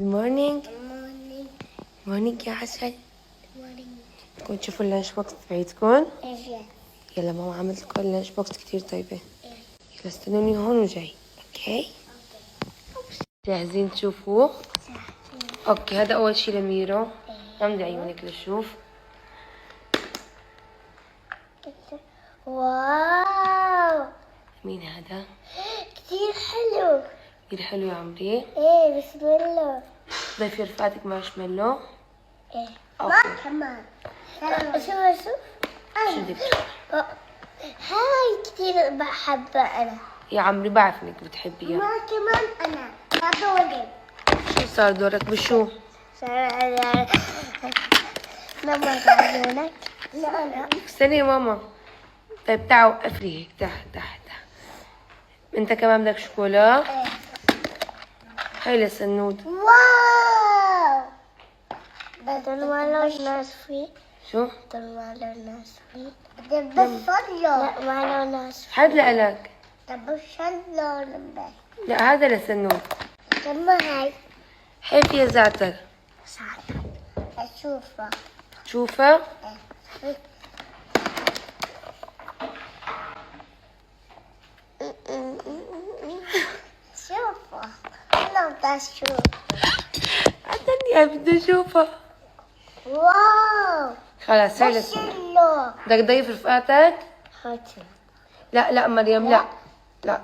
مورنينج مورنينج مورنينج يا عسل. مورنينج. بدكم تشوفوا اللانش بوكس تبعتكم؟ ايه يلا ماما عملت لكم اللانش بوكس كتير طيبة. يلا استنوني هون وجاي. اوكي جاهزين تشوفوه؟ اوكي هذا اول شي لميرو. غمضي عيونك لشوف. واو مين هذا؟ كتير حلو. كتير حلو يا عمري. ايه بسم الله. ضيفي رفقاتك مارشميلو. ايه اوكي كمان شوف شو بدك تشوفي؟ هاي كتير بحبها انا. يا عمري بعرف انك بتحبيها. ما كمان انا هدول شو صار دورك بشو؟ لما تعلمونك. لا لا استني يا ماما. طيب تعال وقف لي هيك تحت. انت كمان بدك شوكولا؟ ايه. هاي لسنود. واو دول ما له ناس فيه. شو؟ دول ما له ناس فيه. ده بس لا ما له ناس فيه. هذا لإلك. ده بس لون بس. لا هذا لسنود. لما هاي هاي فيها زعتر. ساعتها اشوفها. تشوفها؟ شوفها انا بدي اشوف. عدني بدي اشوفها. واو خلاص هاي بس لسنود. اللون. بدك تضيف رفقاتك؟ هاتي. لا مريم لا. لا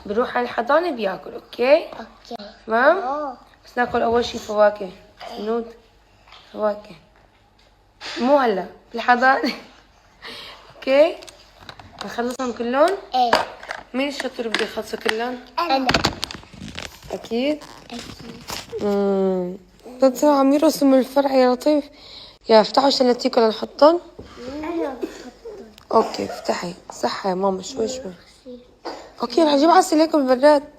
بروح على الحضانة بياكل اوكي؟ اوكي تمام؟ اوه بس ناكل اول شي فواكه. سنود فواكه. مو هلا بالحضانة. اوكي؟ نخلصهم كلهم؟ ايه مين الشطور بده يخلصوا كلهم؟ انا اكيد؟ اكيد. بس عم يرسم الفرع يا لطيف. يا افتحوا شلاتيكم لنحطهم. انا بحطهم. اوكي افتحي صح يا ماما شوي. اوكي رح اجيب عسل هيك بالبراد.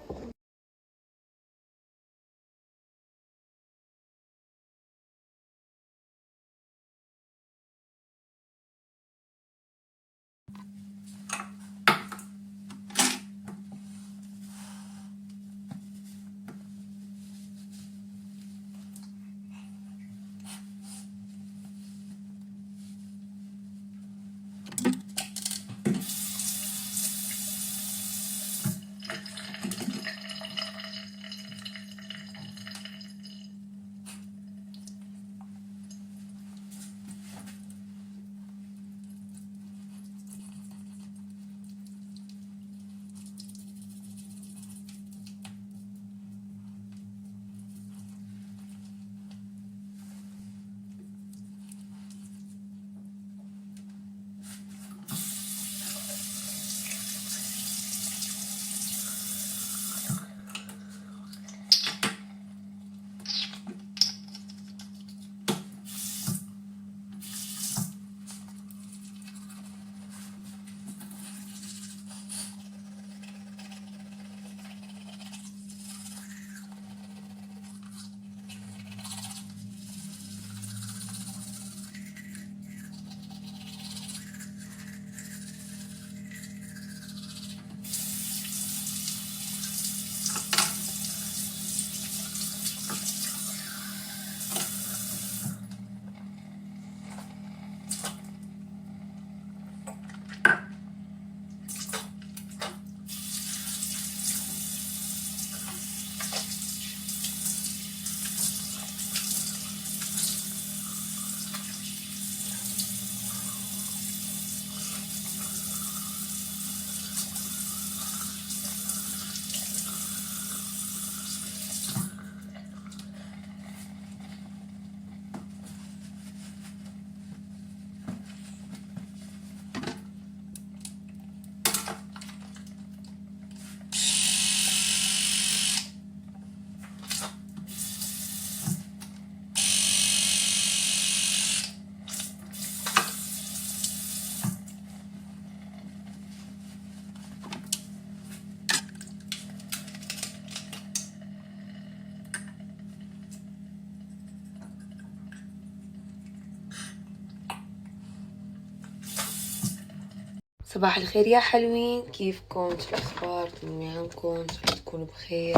صباح الخير يا حلوين، كيفكم؟ شو الأخبار؟ طمني عنكم، شو تكونوا بخير.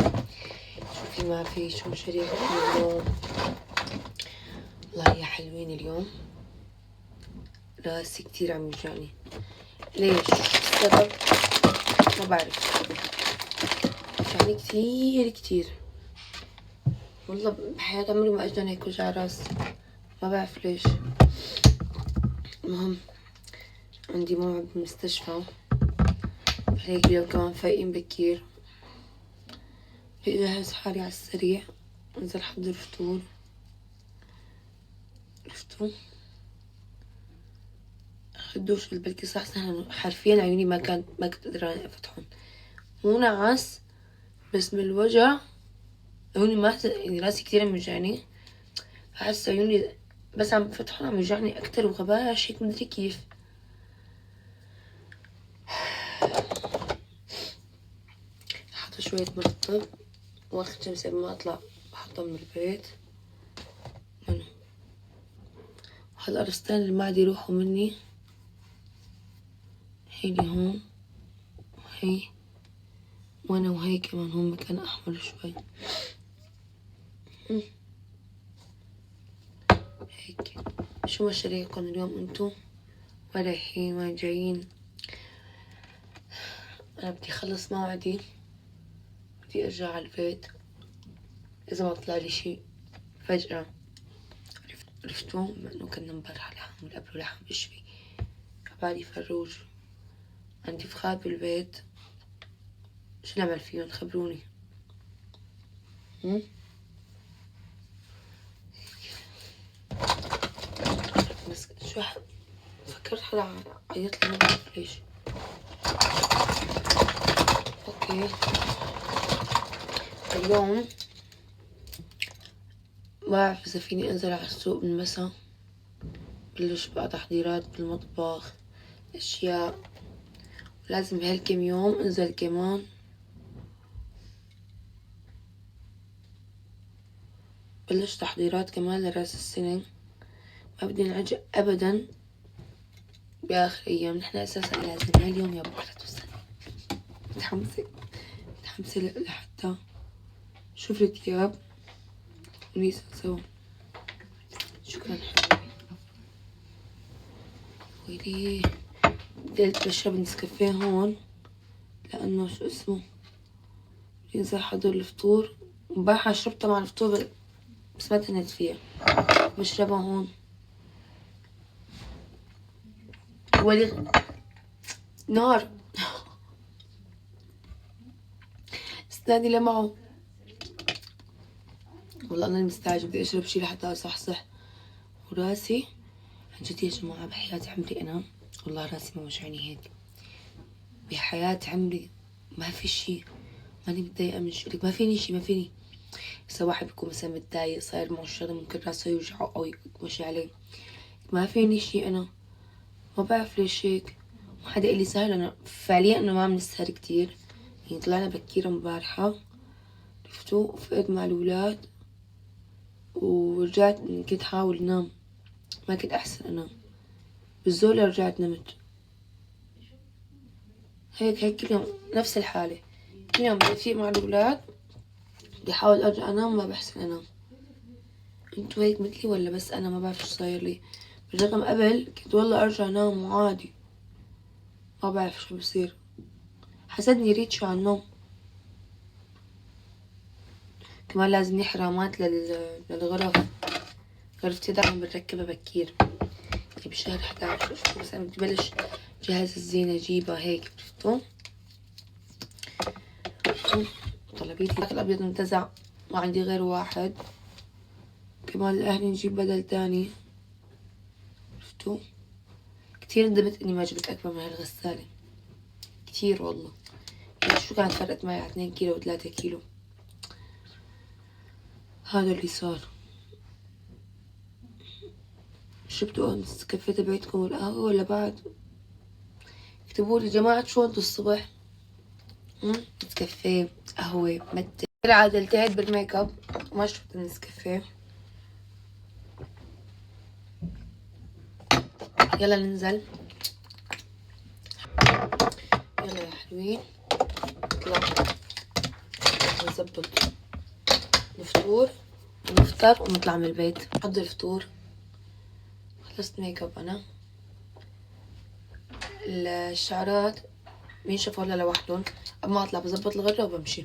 شوفي ما في شو شريت اليوم. والله يا حلوين اليوم. راسي كتير عم يوجعني. ليش؟ السبب ما بعرف. يعني كتير كتير والله بحياتي عمري ما اجاني هيك وجع راس، ما بعرف ليش. المهم عندي موعد بالمستشفى، هيك اليوم كمان فايقين بكير. بجهز حالي على السريع انزل احضر فطور. عرفتوا خدوش البلكي صح سهل، حرفيا عيوني ما كنت قادرة افتحهم. مو نعس بس من الوجع عيوني ما يعني راسي كتير عم يوجعني. احس عيوني بس عم فتحهم عم يوجعني اكتر وغباش هيك مدري كيف. حاطة شوية مرطب واخر شمس قبل ما اطلع بحطها من البيت. وهالقرصتين اللي ما عاد يروحوا مني هيني هون وهي، وانا وهي كمان هون مكان احمر شوي هيك. شو مشاريعكم اليوم انتو؟ وين رايحين وين جايين؟ انا بدي اخلص موعدي، بدي ارجع على البيت اذا ما طلع لي شي فجأة. عرفتوا بما انه كنا امبارح لحم والقبل لحم بشوي عبالي فروج. عندي فخار بالبيت، شو نعمل فيهم خبروني. بس شو فكرت حدا عيط لي ما بعرف ليش. اوكي اليوم ما بعرف اذا فيني انزل على السوق بالمسا. بلش بقى تحضيرات بالمطبخ اشياء، لازم بهالكم يوم انزل كمان. بلش تحضيرات كمان لراس السنة. ما بدي نعجق ابدا باخر ايام. نحن اساسا لازم يا اليوم يا بكره توصل. متحمسة لحتى شوف الثياب ونيسا سوا. شكرا حبيبي. ويلي بديت بشرب نسكافيه هون لانه شو اسمه بدي انزل احضر الفطور. امبارحة شربتها مع الفطور بس ما تهنت فيها. بشربها هون. ولي نار. اسناني لمعوا والله. انا المستعجل بدي اشرب شي لحتى اصحصح. وراسي عن جد يا جماعة بحياة عمري انا والله راسي ما وجعني هيك بحياة عمري. ما في شي ماني متضايقة من شي، ما فيني شي ما فيني. بس واحد بيكون مثلا متضايق صاير معه شغله ممكن راسه يوجعه او يمشي عليه. ما فيني شي انا ما بعرف ليش هيك. وحدا قال لي سهل. انا فعليا انه ما بنسهر كتير يعني طلعنا بكير امبارحة. عرفتوا وفقت مع الولاد ورجعت كنت حاول نام ما كنت احسن انام بالزولة رجعت نمت. هيك كل يوم نفس الحالة. كل يوم بدي افيق مع الولاد بدي احاول ارجع انام ما بحسن انام. انتو هيك مثلي ولا بس انا ما بعرف شو صاير لي؟ بالرقم قبل كنت والله ارجع انام عادي ما بعرف شو بصير. حسدني ريتشو على النوم. كمان لازم حرامات للغرف. غرفتي دائما بنركبها بكير يعني بشهر 11 بس انا بدي بلش جهاز الزينة جيبها هيك. عرفتوا طلبيتي الابيض انتزع ما عندي غير واحد. كمان الاهلي نجيب بدل تاني. عرفتوا كتير ندمت اني ما جبت اكبر من هالغسالة كتير والله. يعني شو كانت فرقت معي على 2 كيلو و 3 كيلو. هذا اللي صار. شربتوا النسكافيه تبعتكم والقهوة ولا بعد؟ اكتبوا لي جماعة شو انتوا الصبح؟ نسكافيه قهوة متى. العادة التهيت بالميك اب وما شربت النسكافيه. يلا ننزل يلا يا حلوين نطلع نظبط الفطور ونفطر ونطلع من البيت. حضر الفطور، خلصت ميك اب انا. الشعرات بينشفوا هلا لوحدهم، قبل ما اطلع بظبط الغرة وبمشي.